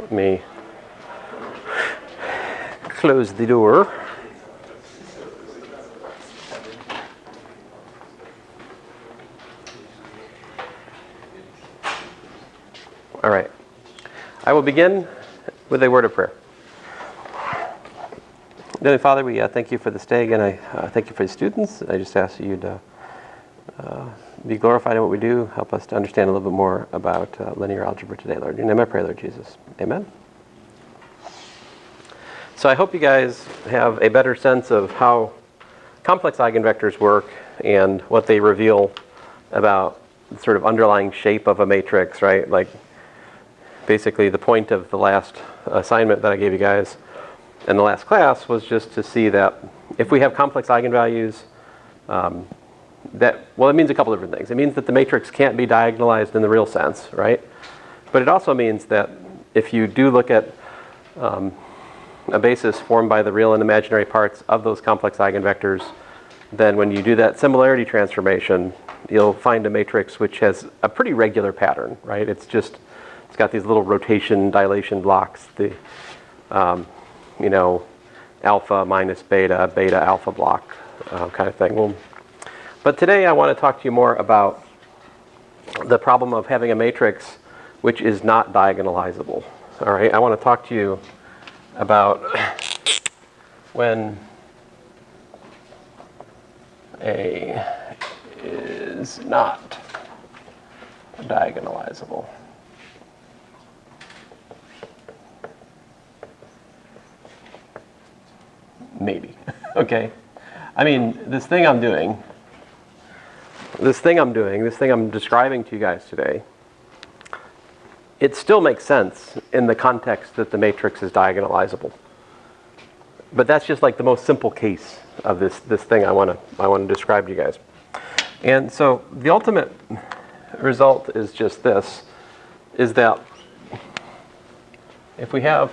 Let me close the door. All right. I will begin with a word of prayer. Heavenly Father, we thank you for this day again. I thank you for the students. I just ask you to be glorified in what we do. Help us to understand a little bit more about linear algebra today, Lord. In your name I pray, Lord Jesus. Amen. So I hope you guys have a better sense of how complex eigenvectors work and what they reveal about the sort of underlying shape of a matrix, right? Like basically the point of the last assignment that I gave you guys in the last class was just to see that if we have complex eigenvalues, it means a couple different things. It means that the matrix can't be diagonalized in the real sense, right? But it also means that if you do look at a basis formed by the real and imaginary parts of those complex eigenvectors, then when you do that similarity transformation, you'll find a matrix which has a pretty regular pattern, right? It's got these little rotation dilation blocks, the alpha minus beta, beta alpha block kind of thing. Well, but today I want to talk to you more about the problem of having a matrix which is not diagonalizable. All right, I want to talk to you about when A is not diagonalizable. Maybe. Okay. I mean, this thing I'm describing to you guys today, it still makes sense in the context that the matrix is diagonalizable. But that's just like the most simple case of this thing I want to describe to you guys. And so the ultimate result is just this, is that if we have,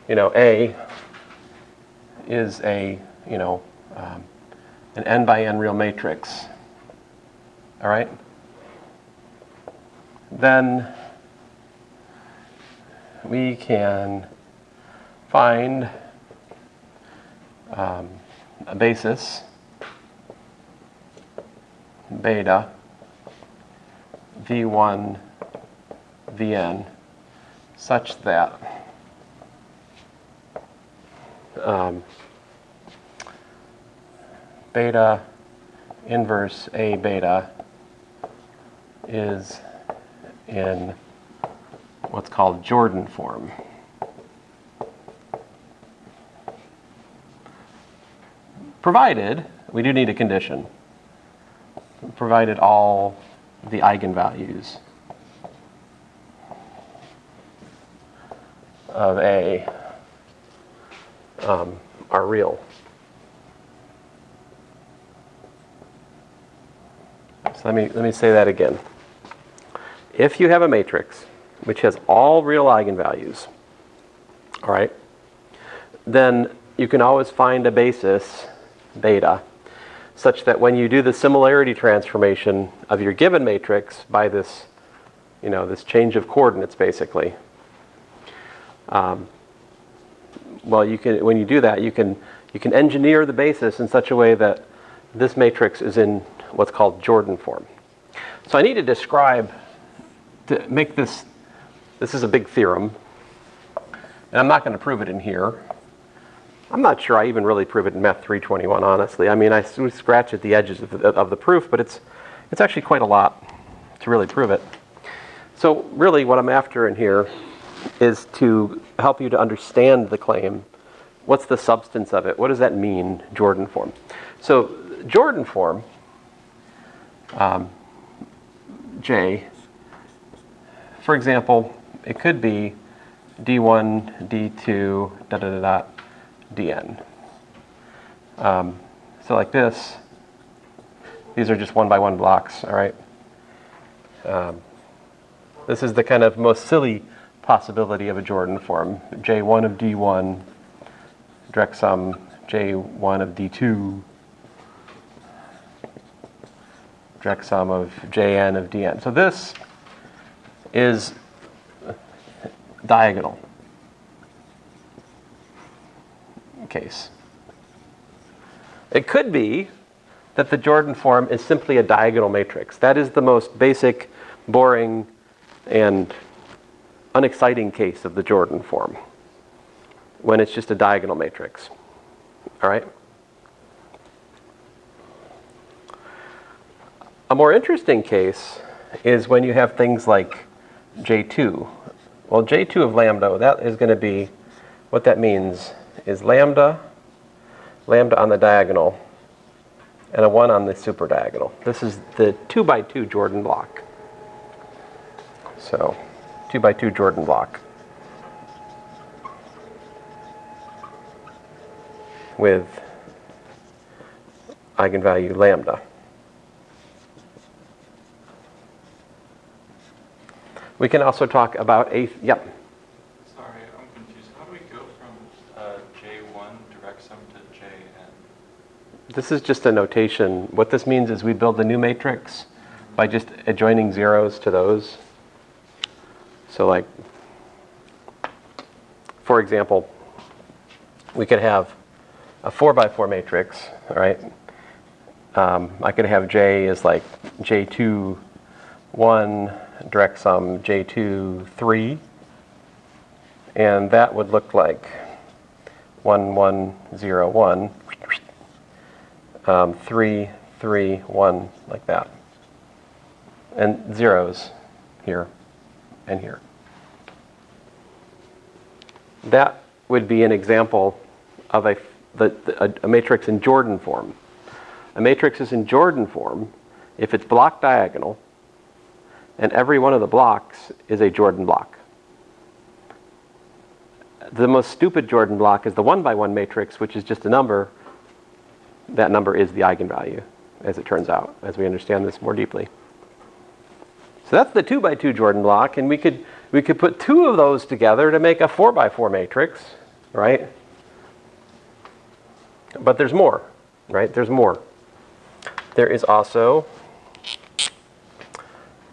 A is an n by n real matrix, all right? Then we can find a basis beta v1 vn such that beta inverse A beta is in what's called Jordan form. Provided, we do need a condition, provided all the eigenvalues of A are real. So let me say that again. If you have a matrix which has all real eigenvalues, all right, then you can always find a basis, beta, such that when you do the similarity transformation of your given matrix by this, this change of coordinates, basically, when you do that, you can engineer the basis in such a way that this matrix is in what's called Jordan form. So I need to describe, to make this is a big theorem, and I'm not going to prove it in here. I'm not sure I even really prove it in Math 321, honestly. I mean, I scratch at the edges of the proof, but it's actually quite a lot to really prove it. So really what I'm after in here is to help you to understand the claim. What's the substance of it? What does that mean, Jordan form? So Jordan form, J, for example, it could be d1, d2, dn. So like this, these are just one by one blocks, all right? This is the kind of most silly possibility of a Jordan form. J1 of d1, direct sum, J1 of d2, direct sum of Jn of dn. So this is diagonal case. It could be that the Jordan form is simply a diagonal matrix. That is the most basic, boring, and unexciting case of the Jordan form, when it's just a diagonal matrix. All right? A more interesting case is when you have things like J2. Well, J2 of lambda, that is going to be, what that means is lambda on the diagonal, and a 1 on the super diagonal. This is the 2 by 2 Jordan block. So, 2 by 2 Jordan block with eigenvalue lambda. We can also talk about yep. Sorry, I'm confused. How do we go from J1 direct sum to Jn? This is just a notation. What this means is we build a new matrix by just adjoining zeros to those. So like, for example, we could have a 4 by 4 matrix, all right? I could have J is like J2, 1, direct sum J2, 3, and that would look like 1, 1, 0, 1, 3, 3, 1, like that. And zeros here and here. That would be an example of a matrix in Jordan form. A matrix is in Jordan form if it's block diagonal, and every one of the blocks is a Jordan block. The most stupid Jordan block is the 1 by 1 matrix, which is just a number. That number is the eigenvalue, as it turns out, as we understand this more deeply. So that's the 2 by 2 Jordan block, and we could put two of those together to make a 4 by 4 matrix, right? But there's more, right? There's more. There is also,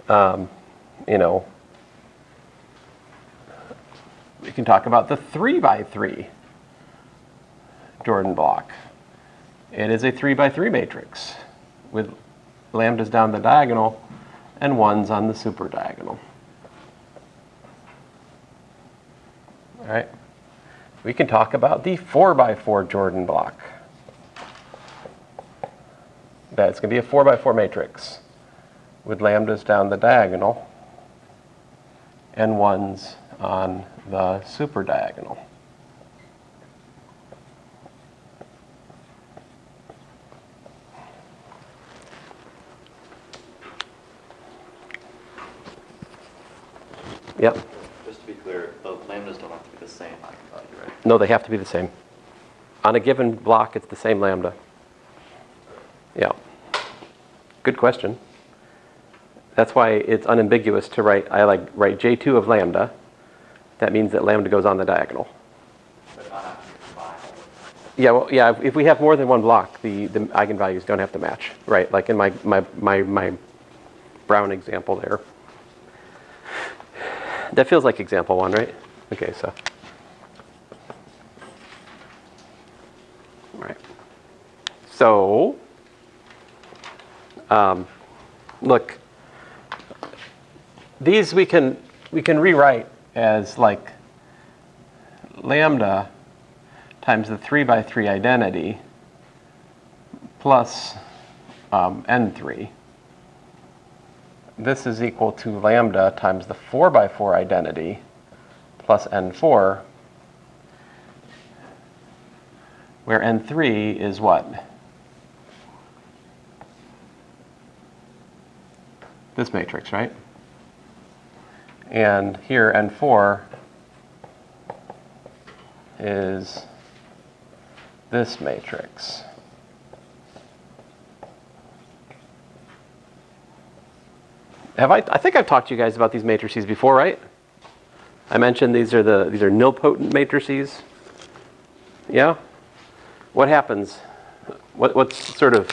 we can talk about the 3 by 3 Jordan block. It is a 3 by 3 matrix with lambdas down the diagonal and 1s on the super diagonal. All right. We can talk about the 4 by 4 Jordan block. That's going to be a 4 by 4 matrix with lambdas down the diagonal and 1s on the super diagonal. Yep. Just to be clear, the lambdas don't have to be the same eigenvalue, right? No, they have to be the same. On a given block, it's the same lambda. Yeah. Good question. That's why it's unambiguous to write, write J2 of lambda. That means that lambda goes on the diagonal. But not have to combine. Yeah, well, yeah, if we have more than one block, the eigenvalues don't have to match, right? Like in my Brown example there. That feels like example 1, right? Okay, so. All right. So, look, these we can rewrite as like lambda times the 3 by 3 identity plus n3. This is equal to lambda times the 4 by 4 identity plus n4, where n3 is what? This matrix, right? And here n4 is this matrix. I think I've talked to you guys about these matrices before, right? I mentioned these are nilpotent matrices. Yeah? What happens? What's sort of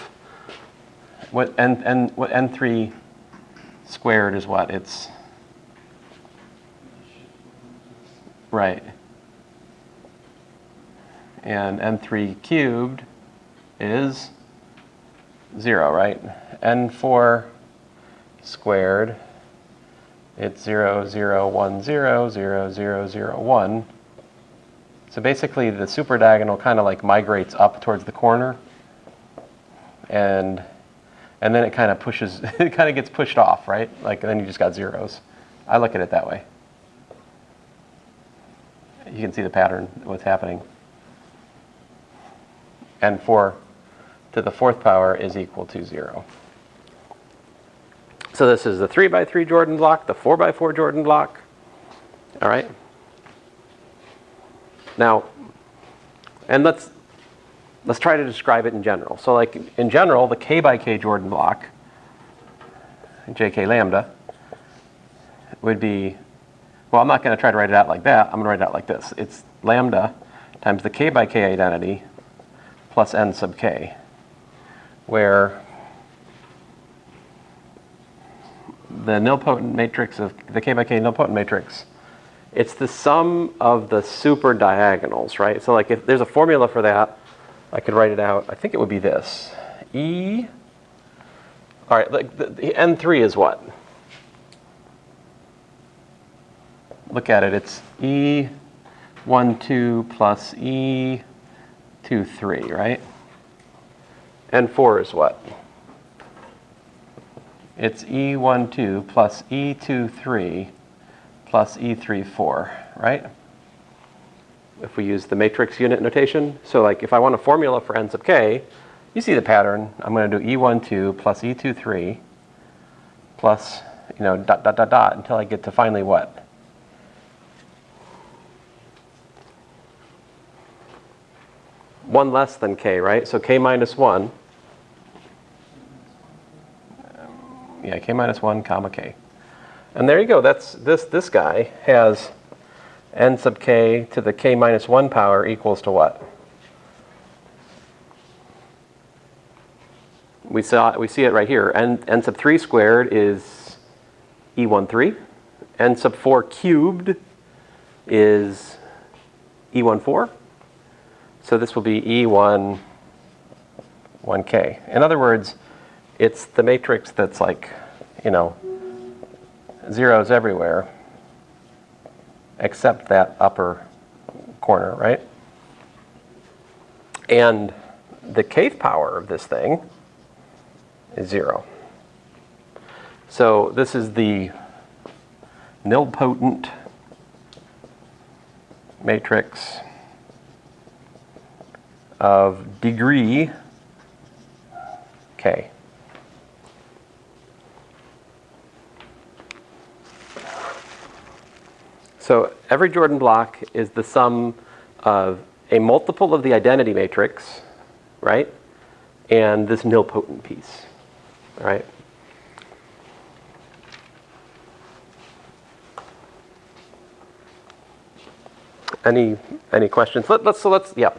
what n3 squared is what? It's Right. And n3 cubed is 0, right? n4 squared, it's 0, 0, 1, 0, 0, 0, 0, 1. So basically the super diagonal kind of like migrates up towards the corner, and then it kind of pushes, it kind of gets pushed off, right? Like then you just got zeros. I look at it that way. You can see the pattern, what's happening. n4 to the 4th power is equal to 0. So this is the 3 by 3 Jordan block, the 4 by 4 Jordan block. All right. Now, and let's try to describe it in general. So like in general, the k by k Jordan block, jk lambda, would be, well, I'm not going to try to write it out like that. I'm going to write it out like this. It's lambda times the k by k identity plus n sub k, where the nilpotent matrix of the k by k nilpotent matrix, it's the sum of the super diagonals, right? So like if there's a formula for that, I could write it out. I think it would be this. E, all right, like the n3 is what? Look at it, it's E12 plus E23, right? N4 is what? It's E12 plus E23 plus E34, right? If we use the matrix unit notation. So like if I want a formula for n sub k, you see the pattern. I'm going to do E12 plus E23 plus, dot, dot, dot, dot, until I get to finally what? One less than k, right? So k minus 1. Yeah, k minus 1 comma k. And there you go. That's this guy has n sub k to the k minus 1 power equals to what? We see it right here. N sub 3 squared is E13. N sub 4 cubed is E14. So this will be E1, 1k. In other words, it's the matrix that's like, zeros everywhere, except that upper corner, right? And the kth power of this thing is 0. So this is the nilpotent matrix of degree k. So every Jordan block is the sum of a multiple of the identity matrix, right? And this nilpotent piece, all right? Any questions? Let's yeah.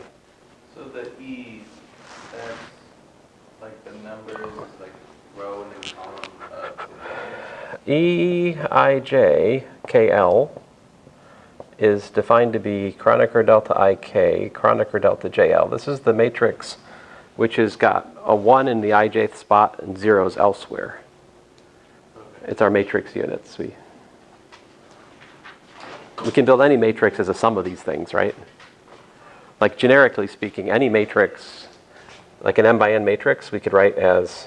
So the E, that's like the numbers, like row and then column of EIJKL is defined to be Kronecker delta IK, Kronecker delta JL. This is the matrix which has got a 1 in the ijth spot and zeros elsewhere. Okay. It's our matrix units. We can build any matrix as a sum of these things, right? Like generically speaking, any matrix, like an m by n matrix, we could write as,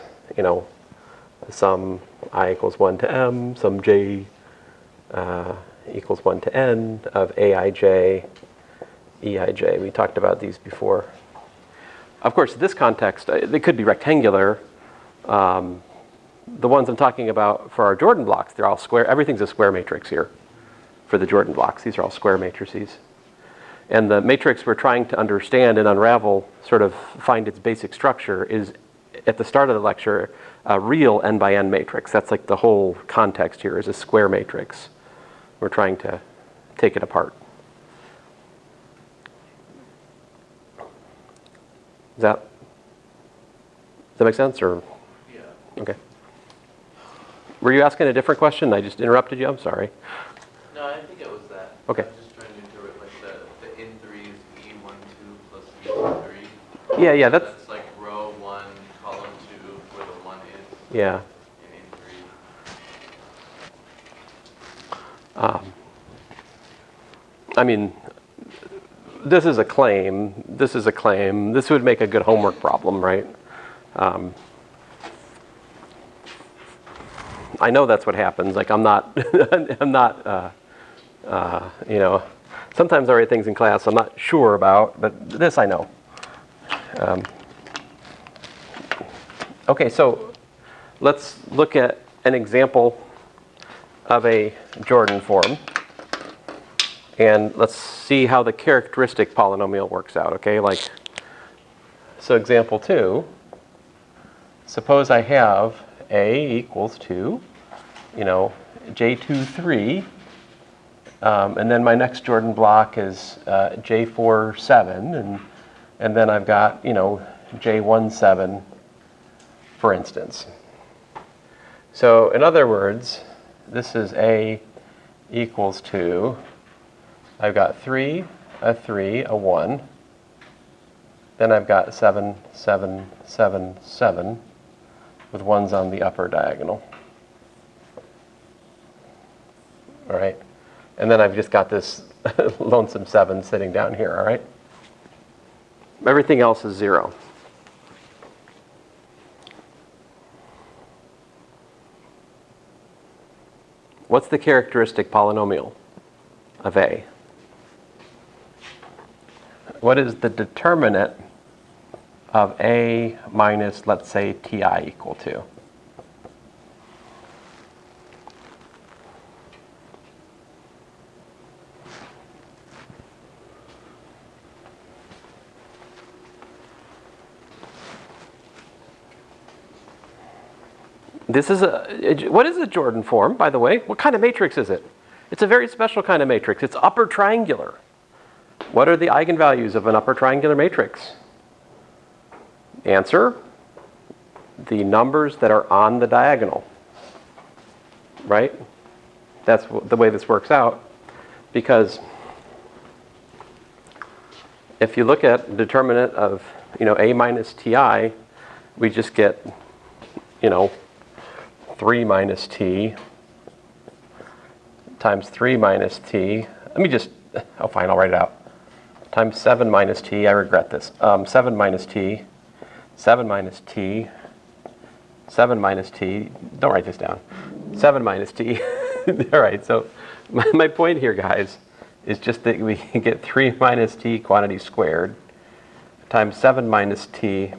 some I equals 1 to m, some j equals 1 to n of aij, eij. We talked about these before. Of course, this context, they could be rectangular. The ones I'm talking about for our Jordan blocks, they're all square. Everything's a square matrix here for the Jordan blocks. These are all square matrices. And the matrix we're trying to understand and unravel, sort of find its basic structure, is at the start of the lecture, a real n by n matrix. That's like the whole context here is a square matrix. We're trying to take it apart. Does that make sense? Or Yeah. okay. Were you asking a different question? I just interrupted you. I'm sorry. No, I think it was that. Okay. I was just trying to Yeah, that's, That's like row 1, column 2, where the 1 is, yeah. and in 3. I mean, this is a claim. This is a claim. This would make a good homework problem, right? I know that's what happens. Like I'm not, I'm not, you know, sometimes I write things in class I'm not sure about, but this I know. Okay, so let's look at an example of a Jordan form. And let's see how the characteristic polynomial works out, okay? Like, so example 2, suppose I have A equals to, you know, J2, 3, and then my next Jordan block is J4, 7, and then I've got, you know, J1, 7, for instance. So in other words, this is A equals to, I've got 3, a 3, a 1. Then I've got 7, 7, 7, 7, with 1s on the upper diagonal. All right? And then I've just got this lonesome 7 sitting down here, all right? Everything else is 0. What's the characteristic polynomial of A? What is the determinant of A minus, let's say, Ti equal to? This is what is a Jordan form, by the way? What kind of matrix is it? It's a very special kind of matrix. It's upper triangular. What are the eigenvalues of an upper triangular matrix? Answer, the numbers that are on the diagonal, right? That's the way this works out, because if you look at the determinant of, you know, A minus Ti, we just get, you know, 3 minus T times 3 minus T. Let me just, oh fine, I'll write it out. Times 7 minus T, I regret this. 7 minus T, 7 minus T, 7 minus T, don't write this down. 7 minus T, all right, so my point here, guys, is just that we get 3 minus T quantity squared times 7 minus T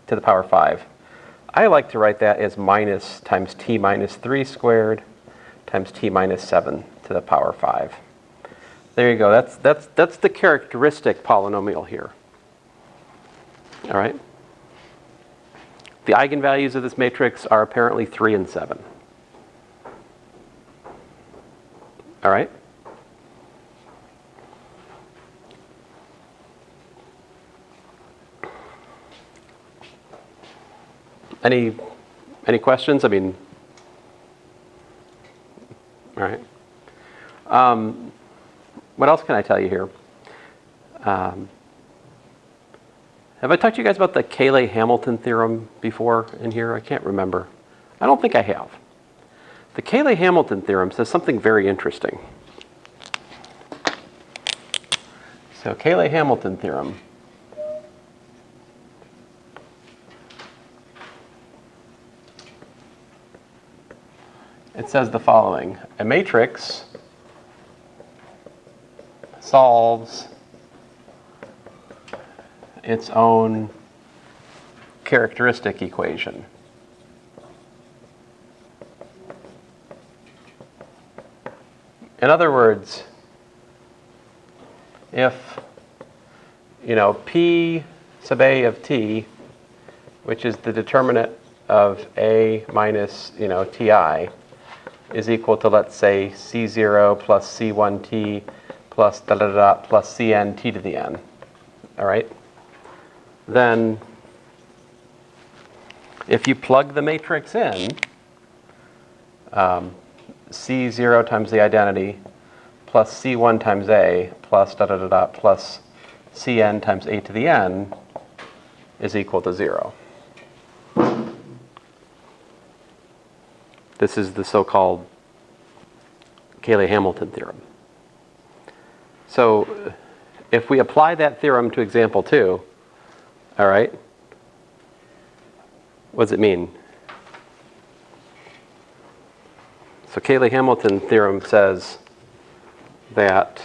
to the power 5. I like to write that as minus times T minus 3 squared times T minus 7 to the power 5. There you go. That's the characteristic polynomial here. All right. The eigenvalues of this matrix are apparently 3 and 7. All right. Any questions? I mean, all right. What else can I tell you here? Have I talked to you guys about the Cayley-Hamilton theorem before in here? I can't remember. I don't think I have. The Cayley-Hamilton theorem says something very interesting. So Cayley-Hamilton theorem. It says the following: a matrix solves its own characteristic equation. In other words, if, you know, P sub A of T, which is the determinant of A minus, you know, Ti, is equal to, let's say, C0 plus C1t plus da da da plus Cn t to the n. All right? Then, if you plug the matrix in, C0 times the identity plus C1 times A plus da da da da plus Cn times A to the n is equal to 0. This is the so-called Cayley-Hamilton theorem. So if we apply that theorem to example 2, all right, what does it mean? So Cayley-Hamilton theorem says that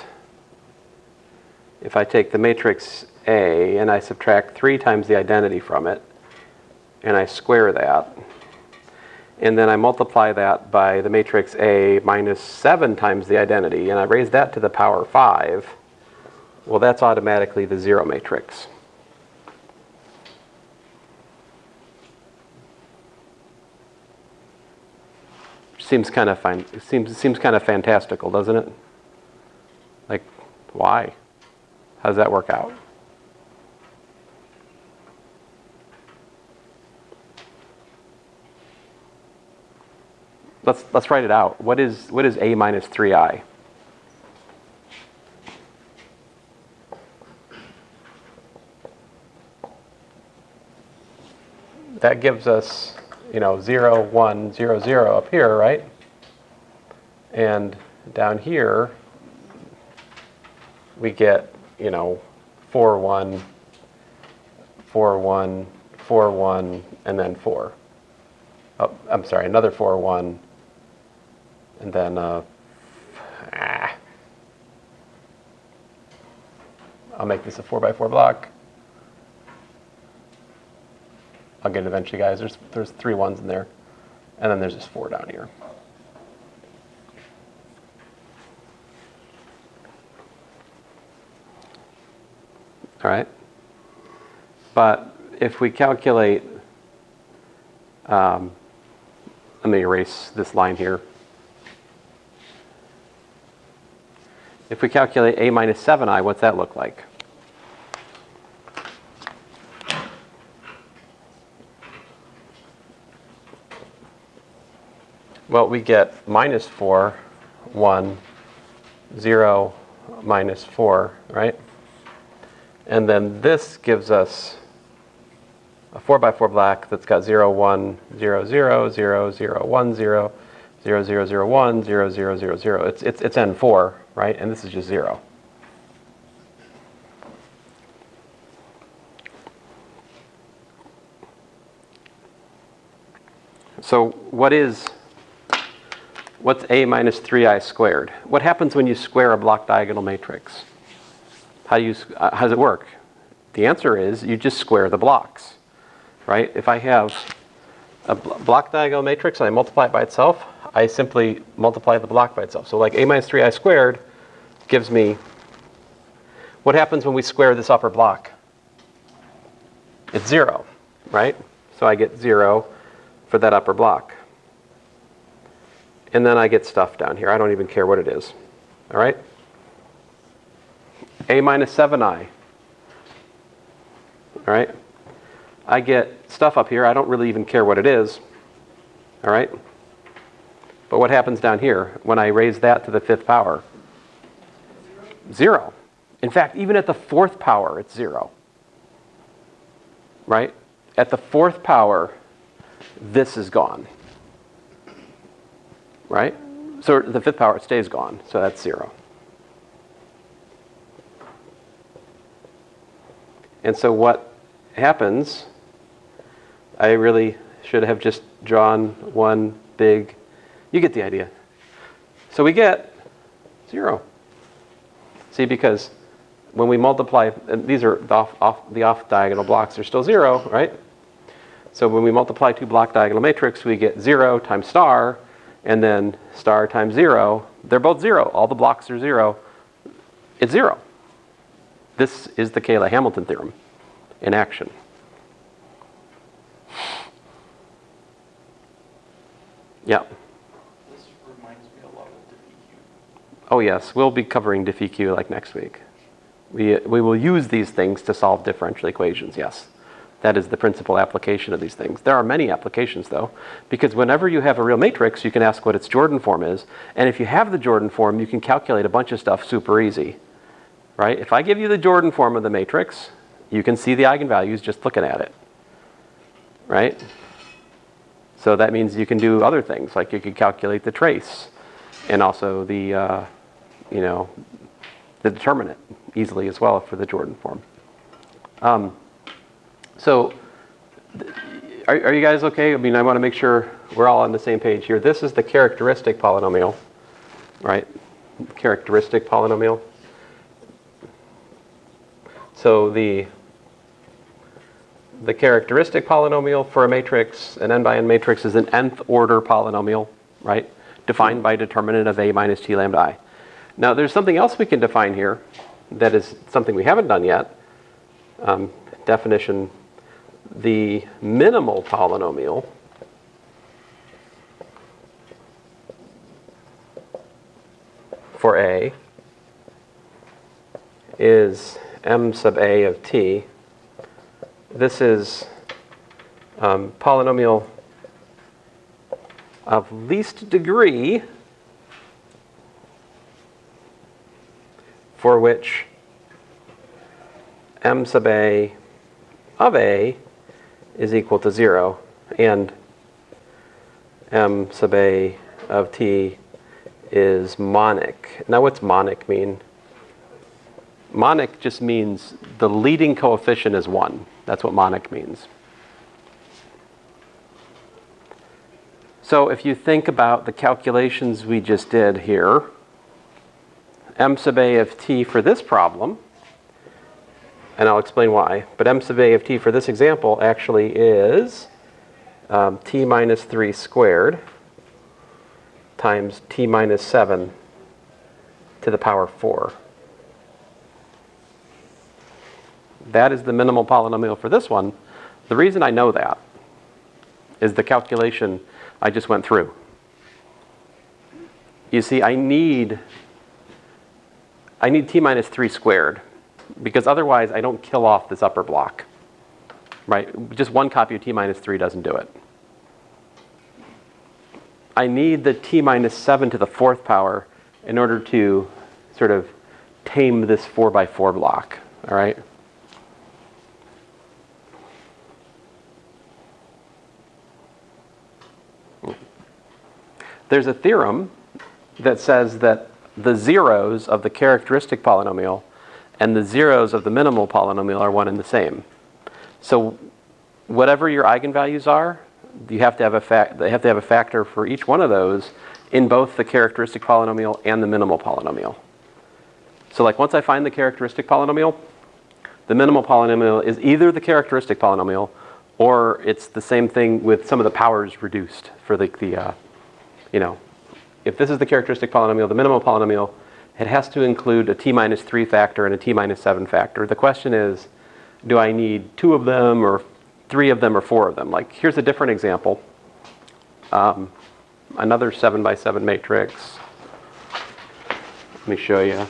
if I take the matrix A and I subtract 3 times the identity from it, and I square that, and then I multiply that by the matrix A minus 7 times the identity, and I raise that to the power 5, well, that's automatically the 0 matrix. Seems kind of fine. Seems kind of fantastical, doesn't it? Like, why? How does that work out? Let's write it out. What is A minus 3i? That gives us, 0, 1, 0, 0 up here, right? And down here, we get, 4, 1, 4, 1, 4, 1, and then 4. Oh, I'm sorry, another 4, 1, and then, I'll make this a 4x4 block. I'll get it eventually, guys. There's 3 1s in there. And then there's this 4 down here. All right? But if we calculate, let me erase this line here. If we calculate A minus 7i, what's that look like? Well, we get minus 4, 1, 0, minus 4, right? And then this gives us a 4x4 block that's got 0, 1, 0, 0, 0, 0, 1, 0, 0, 0, 0, 1, 0, 0, 0, 0. It's N4, right? And this is just 0. So what's A minus 3i squared? What happens when you square a block diagonal matrix? How does it work? The answer is you just square the blocks, right? If I have a block diagonal matrix and I multiply it by itself, I simply multiply the block by itself. So like A minus 3i squared gives me, what happens when we square this upper block? It's 0, right? So I get 0 for that upper block. And then I get stuff down here. I don't even care what it is. All right? A minus 7i. All right? I get stuff up here. I don't really even care what it is. All right? But what happens down here when I raise that to the 5th power? 0. In fact, even at the 4th power, it's 0. Right? At the 4th power, this is gone. Right? So the 5th power, it stays gone. So that's 0. And so what happens, I really should have just drawn one big, you get the idea. So we get 0. See, because when we multiply, and these are the off diagonal blocks are still 0, right? So when we multiply 2 block diagonal matrix, we get 0 times star, and then star times 0. They're both 0. All the blocks are 0. It's 0. This is the Cayley-Hamilton theorem in action. Yeah. This reminds me a lot of DiffEq. Oh yes, we'll be covering DiffEq like next week. We will use these things to solve differential equations, yes. That is the principal application of these things. There are many applications, though, because whenever you have a real matrix, you can ask what its Jordan form is. And if you have the Jordan form, you can calculate a bunch of stuff super easy, right? If I give you the Jordan form of the matrix, You can see the eigenvalues just looking at it, right? So that means you can do other things, like you could calculate the trace and also the, the determinant easily as well for the Jordan form. So are you guys okay? I mean, I want to make sure we're all on the same page here. This is the characteristic polynomial, right? Characteristic polynomial. So the characteristic polynomial for a matrix, an n by n matrix, is an nth order polynomial, right? Defined by determinant of a minus t lambda I. Now there's something else we can define here that is something we haven't done yet. Definition, the minimal polynomial for A is m sub a of t. This is polynomial of least degree for which m sub a of a is equal to 0 and m sub a of t is monic. Now what's monic mean? Monic just means the leading coefficient is 1. That's what monic means. So if you think about the calculations we just did here, m sub a of t for this problem, and I'll explain why, but m sub a of t for this example actually is t minus 3 squared times t minus 7 to the power 4. That is the minimal polynomial for this one. The reason I know that is the calculation I just went through. You see, I need t minus 3 squared, because otherwise I don't kill off this upper block, right? Just one copy of t minus 3 doesn't do it. I need the t minus 7 to the 4th power in order to sort of tame this 4 by 4 block, all right? There's a theorem that says that the zeros of the characteristic polynomial and the zeros of the minimal polynomial are one and the same. So whatever your eigenvalues are, you have to have a factor for each one of those in both the characteristic polynomial and the minimal polynomial. So like once I find the characteristic polynomial, the minimal polynomial is either the characteristic polynomial or it's the same thing with some of the powers reduced for if this is the characteristic polynomial, the minimal polynomial, it has to include a t minus 3 factor and a t minus 7 factor. The question is, do I need 2 of them or 3 of them or 4 of them? Like here's a different example. Another 7 by 7 matrix. Let me show you.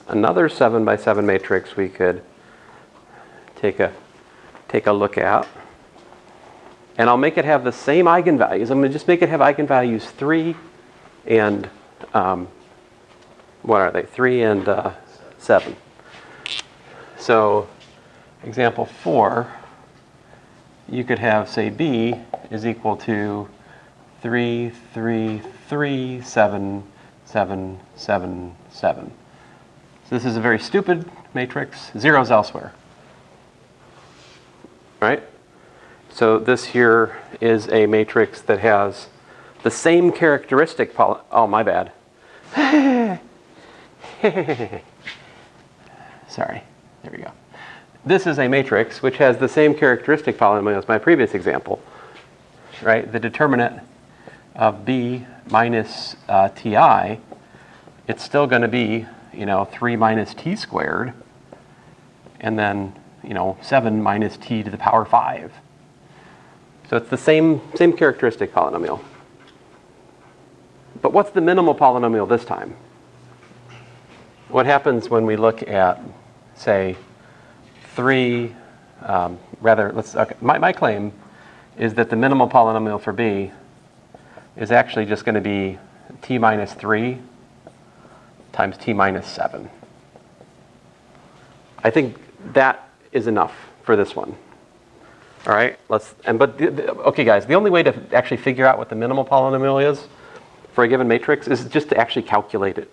Another 7 by 7 matrix we could take a look at. And I'll make it have the same eigenvalues. I'm going to just make it have eigenvalues 3 and, what are they? 3 and 7. So example 4, you could have, say, B is equal to 3, 3, 3, 7, 7, 7, 7. This is a very stupid matrix, zeros elsewhere, right? So this here is a matrix that has the same characteristic oh, my bad. Sorry, there we go. This is a matrix which has the same characteristic polynomial as my previous example, right? The determinant of B minus Ti, it's still going to be 3 minus t squared, and then 7 minus t to the power 5. So it's the same characteristic polynomial. But what's the minimal polynomial this time? What happens when we look at, say, 3, my claim is that the minimal polynomial for B is actually just going to be t minus 3 times t minus 7. I think that is enough for this one. All right, okay guys, the only way to actually figure out what the minimal polynomial is for a given matrix is just to actually calculate it.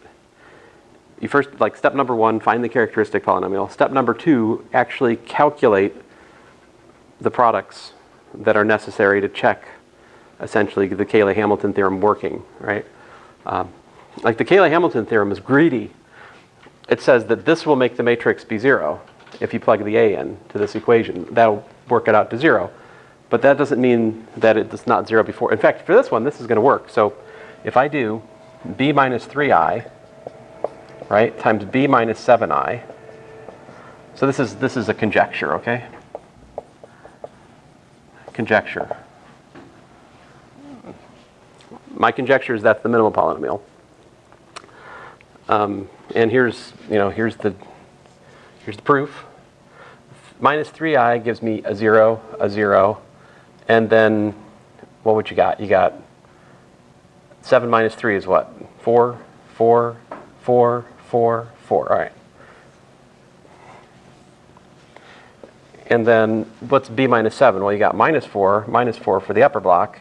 You first, step number 1, find the characteristic polynomial. Step number 2, actually calculate the products that are necessary to check, essentially, the Cayley-Hamilton theorem working, right? The Cayley-Hamilton theorem is greedy. It says that this will make the matrix be 0 if you plug the A in to this equation. That'll work it out to 0. But that doesn't mean that it's not 0 before. In fact, for this one, this is going to work. So if I do B minus 3i, right, times B minus 7i. So this is a conjecture, okay? Conjecture. My conjecture is that's the minimal polynomial. And here's the proof. Minus 3i gives me a 0, and then what would you got? You got 7 minus 3 is what? 4, 4, 4, 4, 4. All right. And then what's B minus 7? Well, you got minus 4 for the upper block.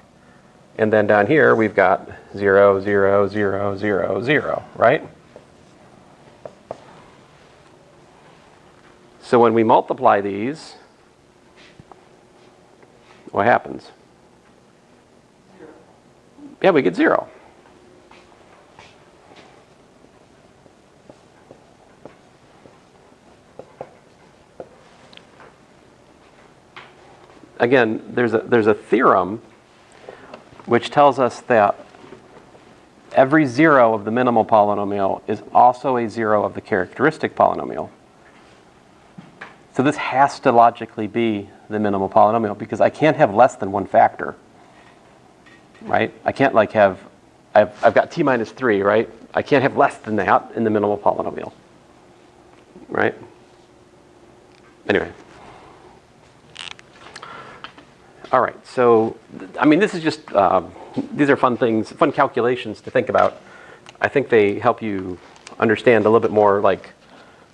And then down here, we've got 0, 0, 0, 0, 0, right? So when we multiply these, what happens? 0. Yeah, we get 0. Again, there's a theorem which tells us that every 0 of the minimal polynomial is also a 0 of the characteristic polynomial. So this has to logically be the minimal polynomial because I can't have less than one factor, right? I can't I've got t minus 3, right? I can't have less than that in the minimal polynomial, right? Anyway. All right, so, this is just, these are fun things, fun calculations to think about. I think they help you understand a little bit more,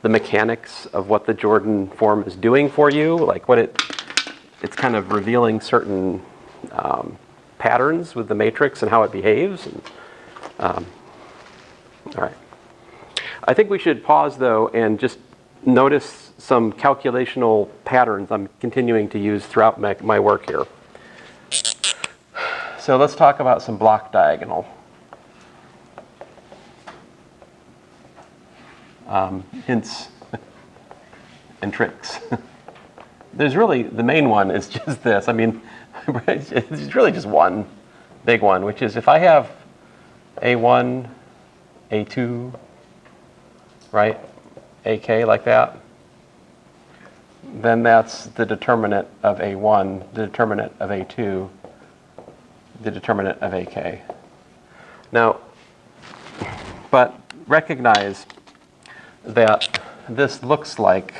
the mechanics of what the Jordan form is doing for you, it's kind of revealing certain patterns with the matrix and how it behaves. All right. I think we should pause, though, and just notice some calculational patterns I'm continuing to use throughout my work here. So let's talk about some block diagonal. Hints and tricks. There's really, the main one is just this. It's really just one big one, which is if I have A1, A2, right, AK like that, then that's the determinant of A1, the determinant of A2, the determinant of AK. Now, but recognize that this looks like,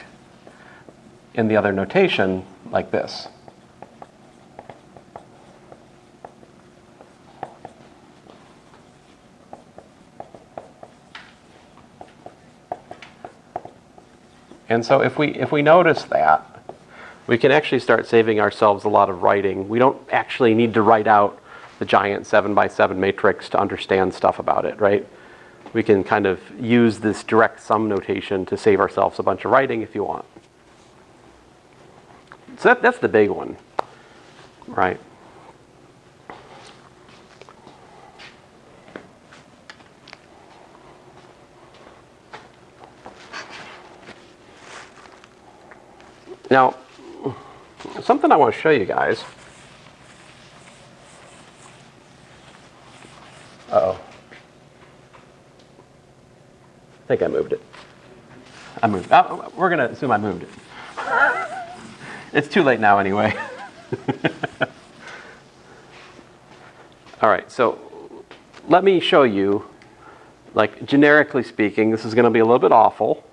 in the other notation, like this. And so if we notice that, we can actually start saving ourselves a lot of writing. We don't actually need to write out the giant 7x7 matrix to understand stuff about it, right? We can kind of use this direct sum notation to save ourselves a bunch of writing if you want. So that's the big one, right? Now, something I want to show you guys. Uh-oh. I think I moved it. We're going to assume I moved it. It's too late now anyway. All right, so let me show you, like generically speaking, this is going to be a little bit awful,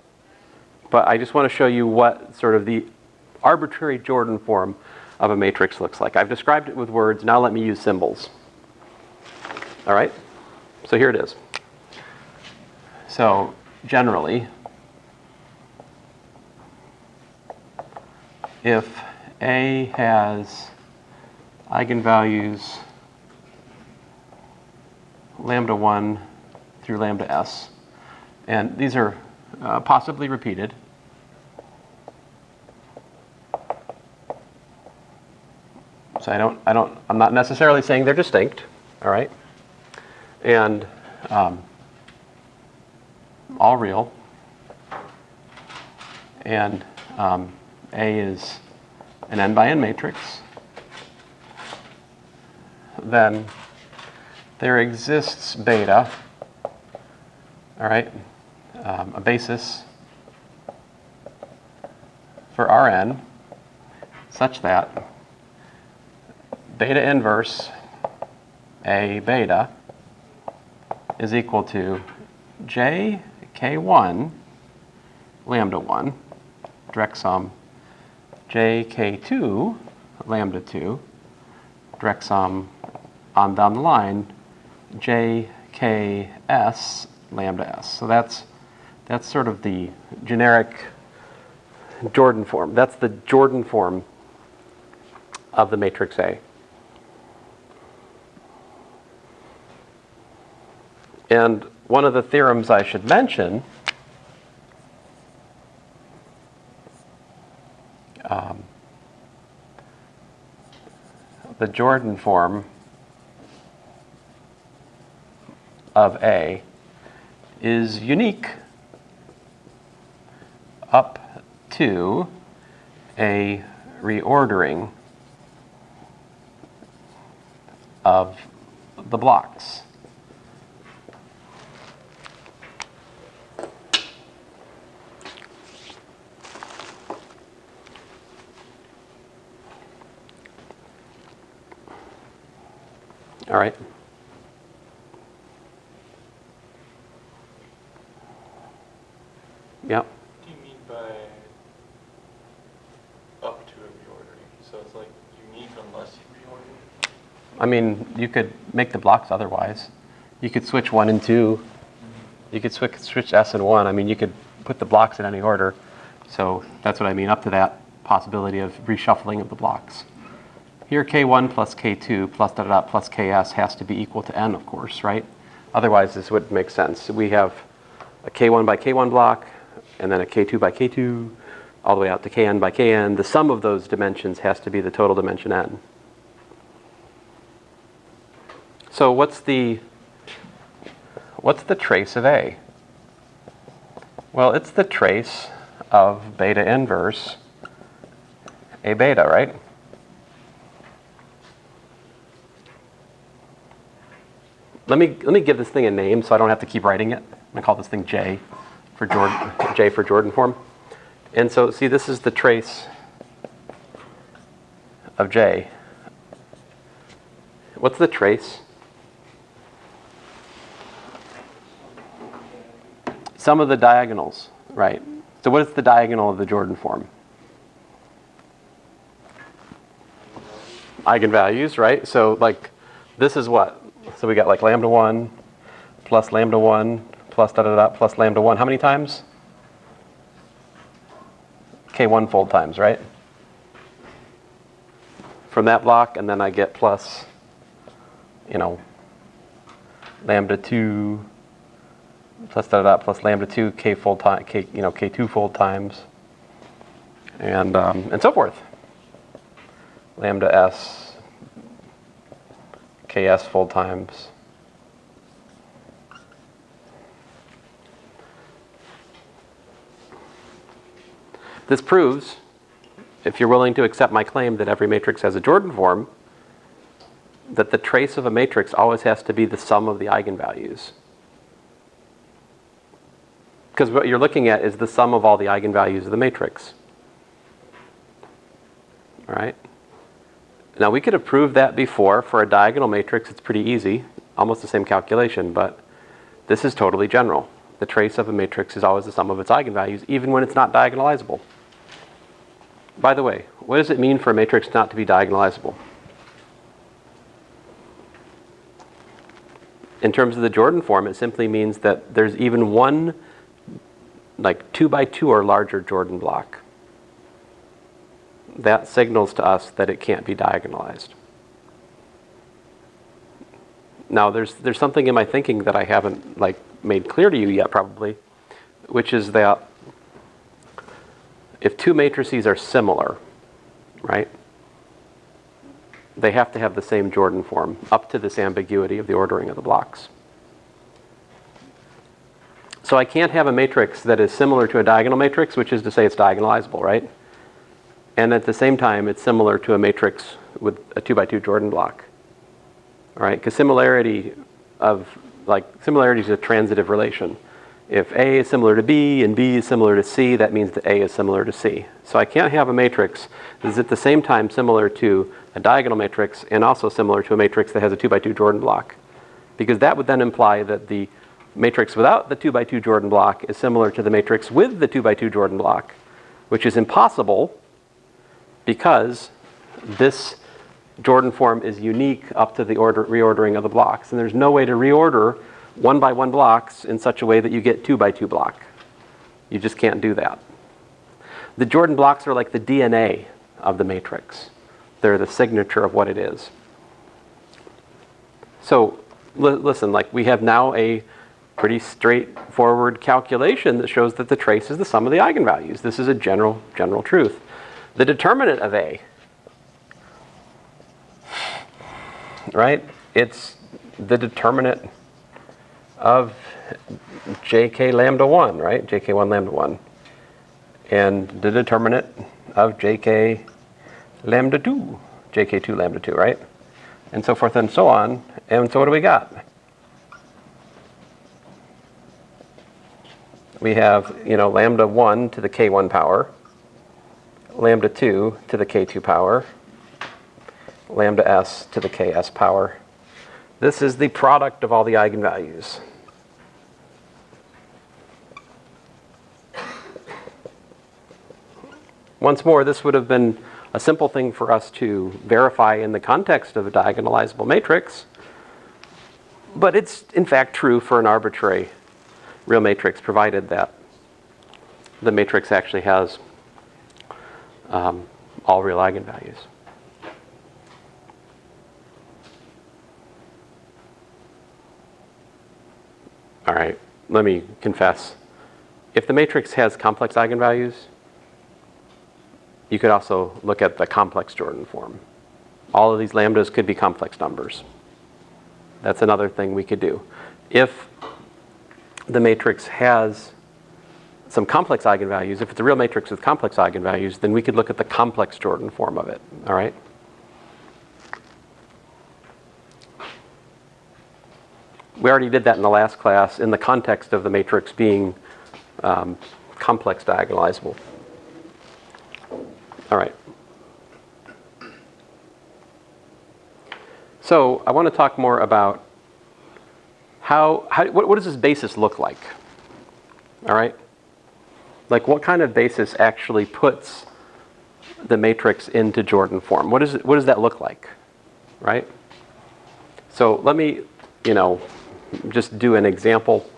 but I just want to show you what sort of the arbitrary Jordan form of a matrix looks like. I've described it with words, now let me use symbols. All right, so here it is. So generally, if A has eigenvalues lambda 1 through lambda s, and these are possibly repeated. So I'm not necessarily saying they're distinct, all right? And all real. And A is an n by n matrix. Then there exists beta, all right, a basis for Rn such that beta inverse A beta is equal to j k1 lambda 1 direct sum j k2 lambda 2 direct sum on down the line j k s lambda s. So that's sort of the generic Jordan form. That's the Jordan form of the matrix A. And one of the theorems I should mention the Jordan form of A is unique up to a reordering of the blocks. All right. Yeah. What do you mean by up to a reordering? So it's like unique unless you reorder? I mean, you could make the blocks otherwise. You could switch 1 and 2. You could switch S and 1. I mean, you could put the blocks in any order. So that's what I mean, up to that possibility of reshuffling of the blocks. Here, K1 plus K2 plus da da da plus Ks has to be equal to n, of course, right? Otherwise, this wouldn't make sense. We have a K1 by K1 block, and then a K2 by K2, all the way out to Kn by Kn. The sum of those dimensions has to be the total dimension n. So what's the trace of A? Well, it's the trace of beta inverse A beta, right? Let me give this thing a name so I don't have to keep writing it. I'm going to call this thing J for Jordan form. And so, see, this is the trace of J. What's the trace? Sum of the diagonals, right? So what is the diagonal of the Jordan form? Eigenvalues, right? So like this is what? So we got like lambda 1 plus da da da plus lambda 1. How many times? K1 fold times, right? From that block, and then I get plus, lambda 2 plus da da da plus lambda 2 k fold time, K2 fold times, and so forth. Lambda s Ks fold times. This proves, if you're willing to accept my claim that every matrix has a Jordan form, that the trace of a matrix always has to be the sum of the eigenvalues. Because what you're looking at is the sum of all the eigenvalues of the matrix. all right? Now we could have proved that before. For a diagonal matrix, it's pretty easy, almost the same calculation, but this is totally general. The trace of a matrix is always the sum of its eigenvalues, even when it's not diagonalizable. By the way, what does it mean for a matrix not to be diagonalizable? In terms of the Jordan form, it simply means that there's even one, like 2 by 2 or larger Jordan block. That signals to us that it can't be diagonalized. Now, there's something in my thinking that I haven't made clear to you yet, probably, which is that if two matrices are similar, right, they have to have the same Jordan form, up to this ambiguity of the ordering of the blocks. So I can't have a matrix that is similar to a diagonal matrix, which is to say it's diagonalizable, right? And at the same time, it's similar to a matrix with a 2 by 2 Jordan block. All right, because similarity is a transitive relation. If A is similar to B and B is similar to C, that means that A is similar to C. So I can't have a matrix that is at the same time similar to a diagonal matrix and also similar to a matrix that has a 2 by 2 Jordan block. Because that would then imply that the matrix without the 2 by 2 Jordan block is similar to the matrix with the 2 by 2 Jordan block, which is impossible because this Jordan form is unique up to the reordering of the blocks. And there's no way to reorder 1 by 1 blocks in such a way that you get 2 by 2 block. You just can't do that. The Jordan blocks are like the DNA of the matrix. They're the signature of what it is. So listen, we have now a pretty straightforward calculation that shows that the trace is the sum of the eigenvalues. This is a general truth. The determinant of A, right? It's the determinant of jk lambda 1, right? jk1 lambda 1. And the determinant of jk lambda 2, jk2 lambda 2, right? And so forth and so on. And so what do we got? We have, lambda 1 to the k1 power, lambda 2 to the k2 power, lambda s to the ks power. This is the product of all the eigenvalues. Once more, this would have been a simple thing for us to verify in the context of a diagonalizable matrix, but it's in fact true for an arbitrary real matrix, provided that the matrix actually has all real eigenvalues. All right, let me confess. If the matrix has complex eigenvalues, you could also look at the complex Jordan form. All of these lambdas could be complex numbers. That's another thing we could do. If the matrix has some complex eigenvalues, if it's a real matrix with complex eigenvalues, then we could look at the complex Jordan form of it, all right? We already did that in the last class in the context of the matrix being complex diagonalizable. All right. So I want to talk more about what does this basis look like? All right? What kind of basis actually puts the matrix into Jordan form? What does that look like? Right? So let me, just do an example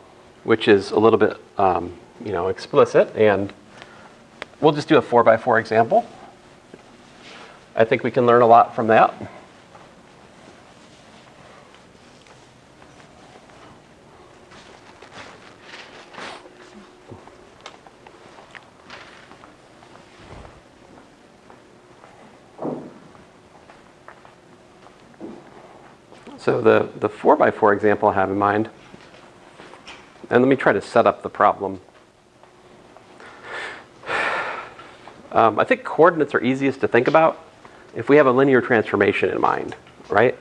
which is a little bit, explicit, and we'll just do a 4 by 4 example. I think we can learn a lot from that. So the 4 by 4 example I have in mind, and let me try to set up the problem. I think coordinates are easiest to think about if we have a linear transformation in mind, right?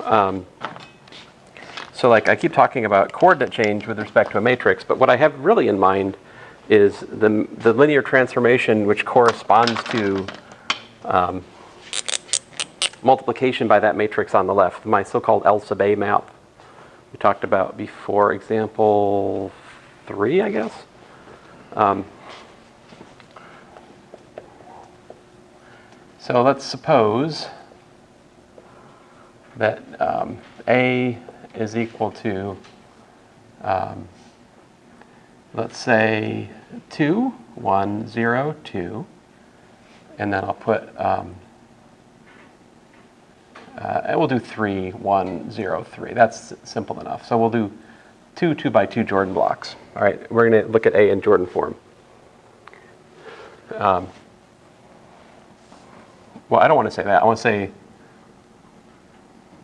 So I keep talking about coordinate change with respect to a matrix, but what I have really in mind is the linear transformation which corresponds to multiplication by that matrix on the left, my so-called L sub A map we talked about before, example 3, I guess. So let's suppose that A is equal to, let's say 2, 1, 0, 2, and then I'll put, we'll do 3, 1, 0, 3. That's simple enough. So we'll do 2 2x2 Jordan blocks. All right, we're going to look at A in Jordan form. Well, I don't want to say that. I want to say,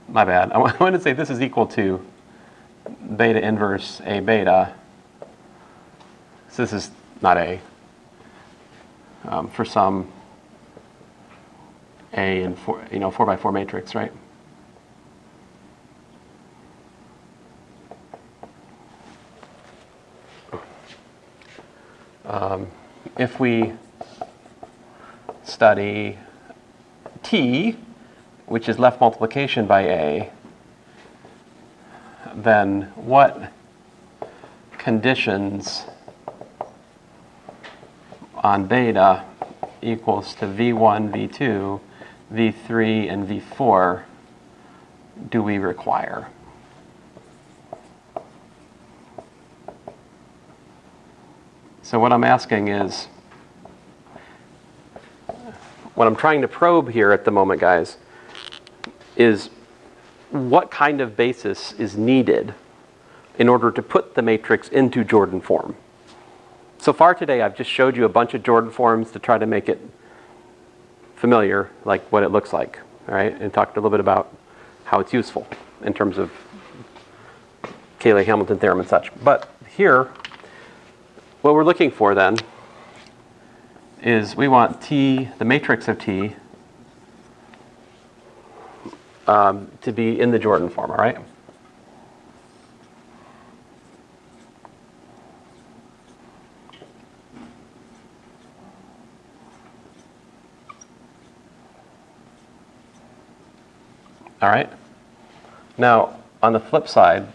my bad. I want to say this is equal to beta inverse A beta. So this is not A. For some A in 4x4 matrix, right? If we study T, which is left multiplication by A, then what conditions on beta equals to V1, V2, V3, and V4 do we require? So what I'm asking is, what I'm trying to probe here at the moment, guys, is what kind of basis is needed in order to put the matrix into Jordan form. So far today, I've just showed you a bunch of Jordan forms to try to make it familiar, like what it looks like, all right? And talked a little bit about how it's useful in terms of Cayley-Hamilton theorem and such. But here, what we're looking for then is we want T, the matrix of T, to be in the Jordan form, all right? All right. Now, on the flip side,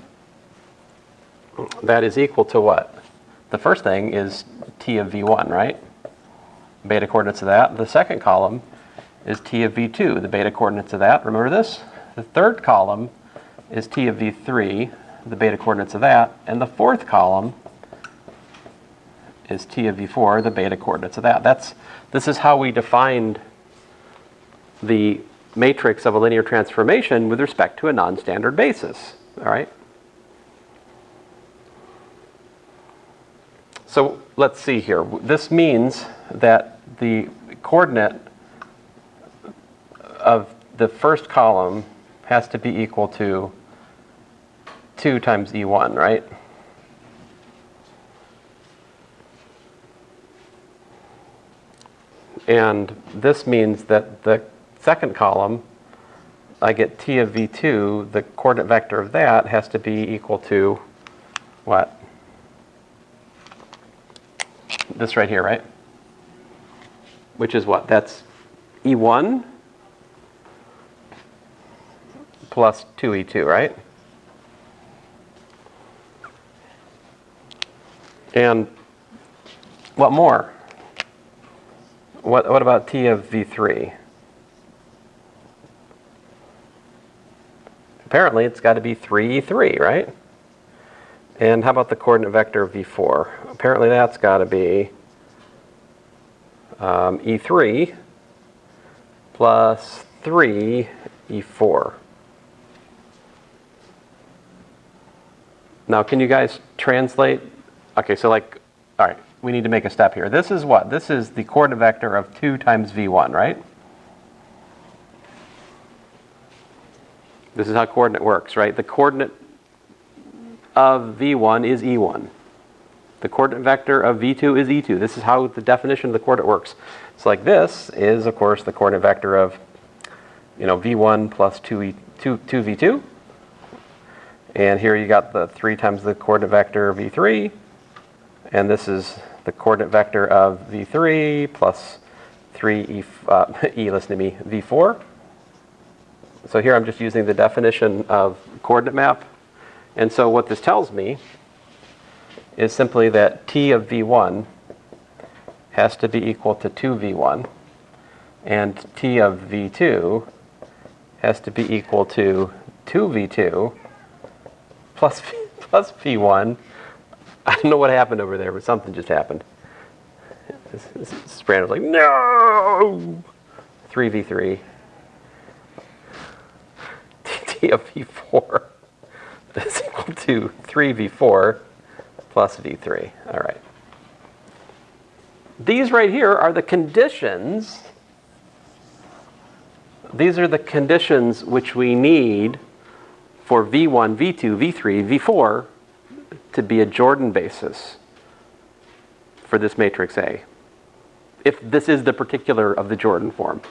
that is equal to what? The first thing is T of V1, right? Beta coordinates of that. The second column is T of V2, the beta coordinates of that. Remember this? The third column is T of V3, the beta coordinates of that. And the fourth column is T of V4, the beta coordinates of that. This is how we defined the matrix of a linear transformation with respect to a non-standard basis, all right? So let's see here. This means that the coordinate of the first column has to be equal to 2 times E1, right? And this means that the second column, I get T of V2, the coordinate vector of that has to be equal to what? This right here, right? Which is what? That's E1 plus 2E2, right? And what more? What about T of V3? Apparently, it's got to be 3E3, right? And how about the coordinate vector of V4? Apparently, that's got to be E3 plus 3E4. Now, can you guys translate? Okay, so like, all right, we need to make a step here. This is what? This is the coordinate vector of 2 times V1, right? This is how coordinate works, right? The coordinate of V1 is E1. The coordinate vector of V2 is E2. This is how the definition of the coordinate works. So like this is, of course, the coordinate vector of, V1 plus 2V2. And here you got the 3 times the coordinate vector of V3. And this is the coordinate vector of V3 plus 3e, listen to me, v4. So here I'm just using the definition of coordinate map. And so what this tells me is simply that t of v1 has to be equal to 2v1, and t of v2 has to be equal to 2v2 plus v1. I don't know what happened over there, but something just happened. This brand was like, no! 3v3. T of v4 is equal to 3v4 plus v3. All right. These right here are the conditions. These are the conditions which we need for v1, v2, v3, v4 to be a Jordan basis for this matrix A, if this is the particular of the Jordan form.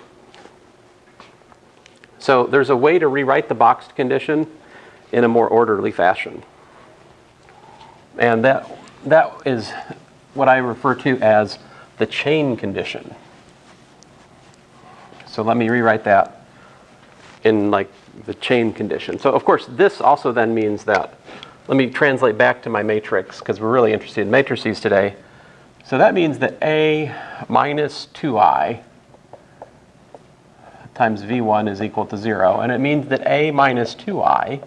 So there's a way to rewrite the boxed condition in a more orderly fashion. And that is what I refer to as the chain condition. So let me rewrite that in like the chain condition. So of course this also then means that, let me translate back to my matrix because we're really interested in matrices today. So that means that A minus 2i times v1 is equal to 0. And it means that A minus 2i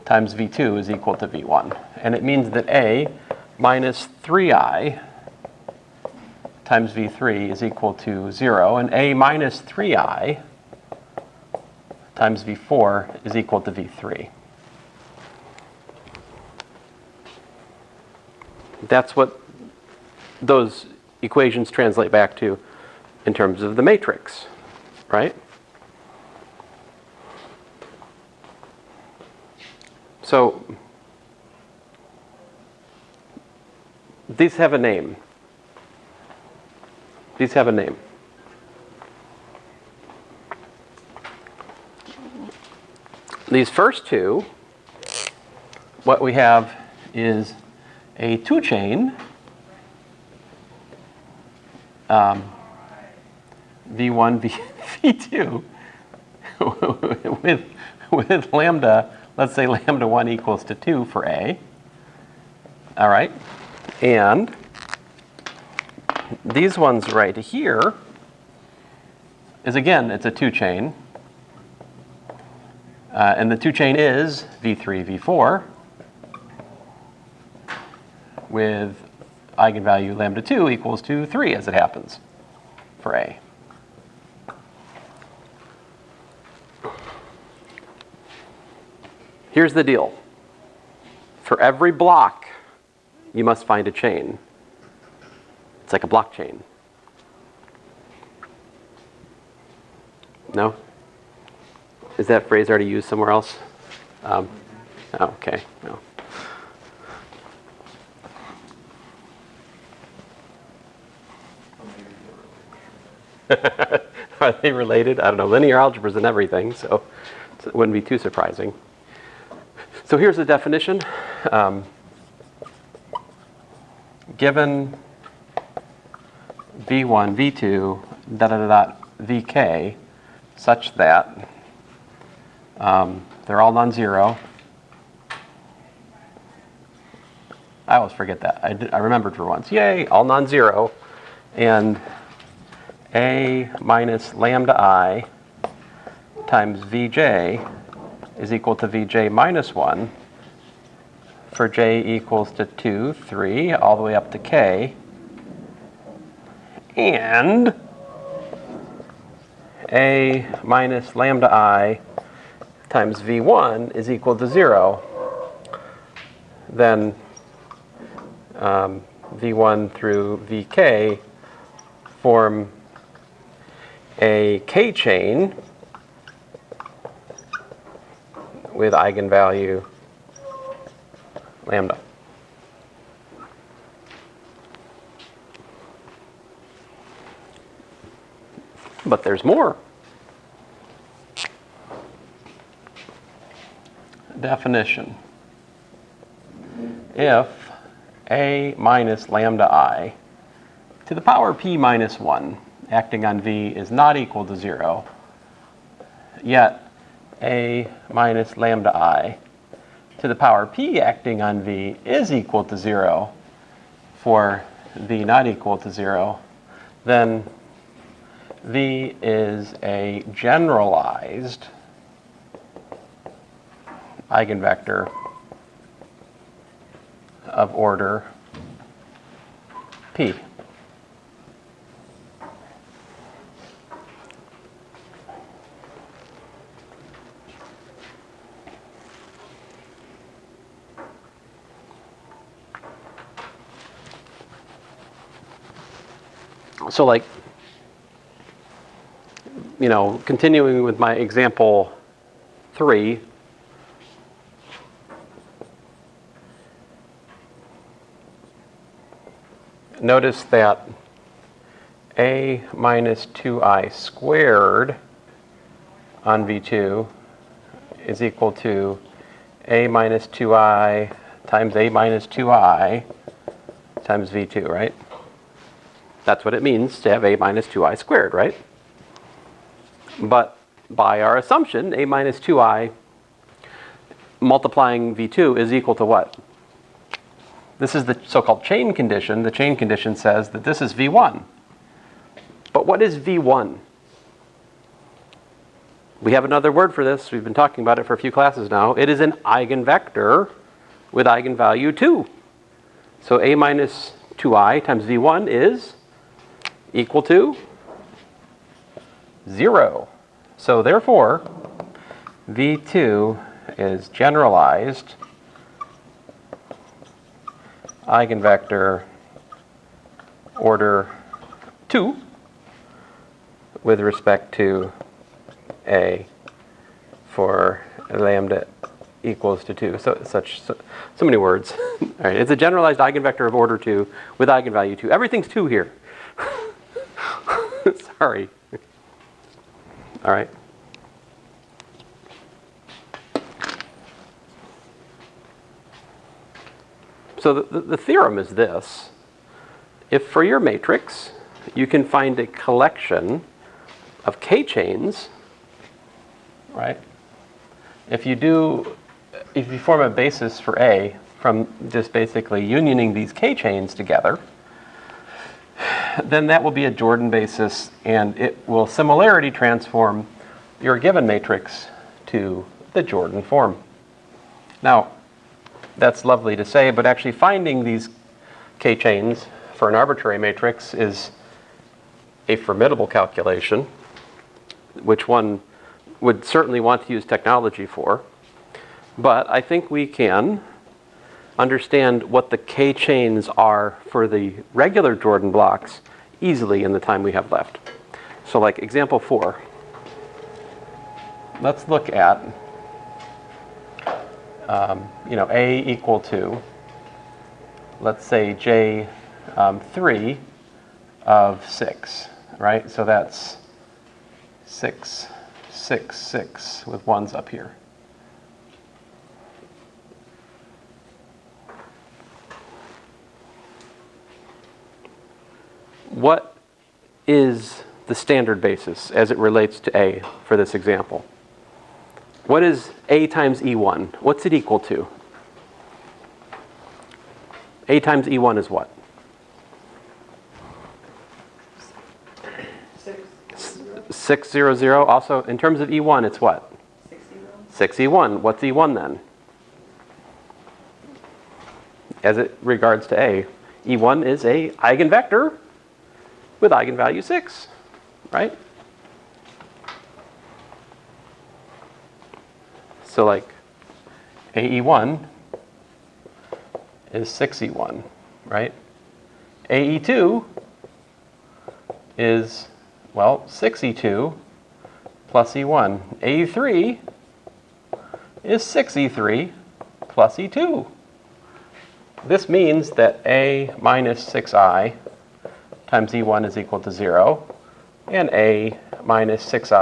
times v2 is equal to v1. And it means that A minus 3i times v3 is equal to 0. And A minus 3i times v4 is equal to v3. That's what those equations translate back to in terms of the matrix, right? So these have a name. These have a name. These first two, what we have is a two-chain v1, v2 with lambda, let's say lambda 1 equals to 2 for A. All right. And these ones right here is, again, it's a two-chain. And the two-chain is v3, v4 with eigenvalue lambda 2 equals to 3, as it happens, for A. Here's the deal. For every block, you must find a chain. It's like a blockchain. No? Is that phrase already used somewhere else? Oh, okay. No. Are they related? I don't know. Linear algebra is in everything, so it wouldn't be too surprising. So here's the definition. Given v1, v2, vk, such that they're all non-zero. I always forget that. I remembered for once. Yay, all non-zero. And A minus lambda I times Vj is equal to Vj minus 1 for j equals to 2, 3, all the way up to k. And A minus lambda I times V1 is equal to 0. Then V1 through Vk form a k-chain with eigenvalue lambda. But there's more. Definition. If A minus lambda I to the power p minus 1 acting on V is not equal to 0, yet A minus lambda I to the power P acting on V is equal to 0 for V not equal to 0, then V is a generalized eigenvector of order P. So like, you know, continuing with my example 3, notice that A minus 2I squared on V2 is equal to A minus 2I times A minus 2I times V2, right? That's what it means to have A minus 2I squared, right? But by our assumption, A minus 2I multiplying V2 is equal to what? This is the so-called chain condition. The chain condition says that this is V1. But what is V1? We have another word for this. We've been talking about it for a few classes now. It is an eigenvector with eigenvalue 2. So A minus 2I times V1 is equal to 0. So therefore, V2 is generalized eigenvector order 2 with respect to A for lambda equals to 2. So many words. All right, it's a generalized eigenvector of order 2 with eigenvalue 2. Everything's 2 here. Sorry. All right. So the theorem is this. If for your matrix you can find a collection of k-chains, right? If you form a basis for A from just basically unioning these k-chains together, then that will be a Jordan basis, and it will similarity transform your given matrix to the Jordan form. Now, that's lovely to say, but actually finding these k-chains for an arbitrary matrix is a formidable calculation, which one would certainly want to use technology for. But I think we can understand what the k-chains are for the regular Jordan blocks easily in the time we have left. So like example 4, let's look at A equal to, let's say J3 of 6, right? So that's 6, 6, 6 with 1s up here. What is the standard basis as it relates to A for this example? What is A times E1? What's it equal to? A times E1 is what? 600. Also, in terms of E1, it's what? 6E1. What's E1 then? As it regards to A, E1 is a eigenvector with eigenvalue 6, right? So like AE1 is 6E1, right? AE2 is, well, 6E2 plus E1. AE3 is 6E3 plus E2. This means that A minus 6I times E1 is equal to 0, and A minus 6I